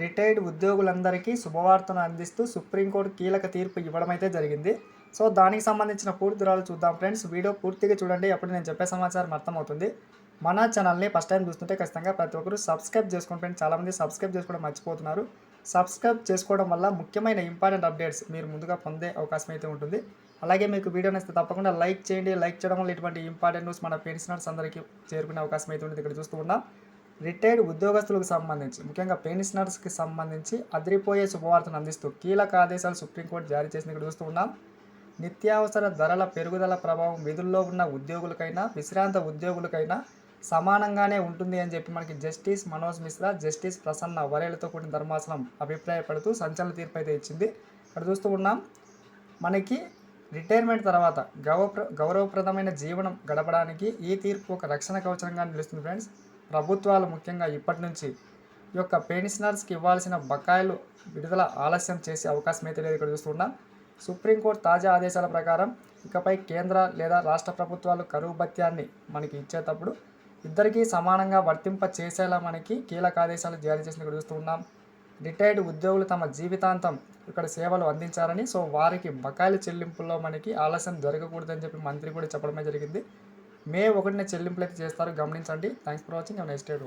Retired ఉద్యోగులందరికీ శుభవార్తను అందిస్తూ సుప్రీంకోర్టు కీలక తీర్పు ఇవ్వడం అయితే జరిగింది. సో, దానికి సంబంధించిన పూర్తి వివరాలు చూద్దాం ఫ్రెండ్స్. వీడియో పూర్తిగా చూడండి. అప్పుడు నేను చెప్పే సమాచారం అర్థమవుతుంది. మన ఛానల్‌ని ఫస్ట్ టైం చూస్తుంటే ఖచ్చితంగా ప్రతి ఒక్కరు సబ్స్క్రైబ్ చేసుకోండి ఫ్రెండ్స్. చాలామంది సబ్స్క్రైబ్ చేసుకోవడం మర్చిపోతున్నారు. సబ్స్క్రైబ్ చేసుకోవడం వల్ల ముఖ్యమైన ఇంపార్టెంట్ అప్డేట్స్ మీరు ముందుగా పొందే అవకాశం అయితే ఉంటుంది. అలాగే మీకు వీడియో నచ్చితే తప్పకుండా లైక్ చేయండి. లైక్ చేయడం వల్ల ఇటువంటి ఇంపార్టెంట్ న్యూస్ మన పెన్షనర్స్ అందరికీ చేరుకునే అవకాశం అయితే ఉంటుంది. ఇక్కడ చూస్తూ ఉన్నాం. రిటైర్డ్ ఉద్యోగస్తులకు సంబంధించి ముఖ్యంగా పెన్షనర్స్కి సంబంధించి అదిరిపోయే శుభవార్తను అందిస్తూ కీలక ఆదేశాలు సుప్రీంకోర్టు జారీ చేసింది. ఇక్కడ చూస్తూ ఉన్నాం. నిత్యావసర ధరల పెరుగుదల ప్రభావం విధుల్లో ఉన్న ఉద్యోగులకైనా విశ్రాంత ఉద్యోగులకైనా సమానంగానే ఉంటుంది అని చెప్పి మనకి జస్టిస్ మనోజ్ మిశ్రా, జస్టిస్ ప్రసన్న వరేలతో కూడిన ధర్మాసనం అభిప్రాయపడుతూ సంచలన తీర్పు అయితే ఇచ్చింది. ఇక్కడ చూస్తూ ఉన్నాం. మనకి రిటైర్మెంట్ తర్వాత గౌరవప్రదమైన జీవనం గడపడానికి ఈ తీర్పు ఒక రక్షణ కవచంగా నిలుస్తుంది ఫ్రెండ్స్. ప్రభుత్వాలు ముఖ్యంగా ఇప్పటి నుంచి ఈ యొక్క పెన్షనర్స్కి ఇవ్వాల్సిన బకాయిలు విడుదల ఆలస్యం చేసే అవకాశం అయితే లేదు. ఇక్కడ చూస్తున్నాం. సుప్రీంకోర్టు తాజా ఆదేశాల ప్రకారం ఇకపై కేంద్ర లేదా రాష్ట్ర ప్రభుత్వాలు కరువు భత్యాన్ని మనకి ఇచ్చేటప్పుడు ఇద్దరికీ సమానంగా వర్తింప చేసేలా మనకి కీలక ఆదేశాలు జారీ చేసిన ఇక్కడ చూస్తూ ఉన్నాం. రిటైర్డ్ ఉద్యోగులు తమ జీవితాంతం ఇక్కడ సేవలు అందించారని, సో వారికి బకాయిల చెల్లింపుల్లో మనకి ఆలస్యం జరగకూడదని చెప్పి మంత్రి కూడా చెప్పడమే జరిగింది. మే 1న చెల్లింపులు అయితే చేస్తారు, గమనించండి. Thanks for watching. Next day.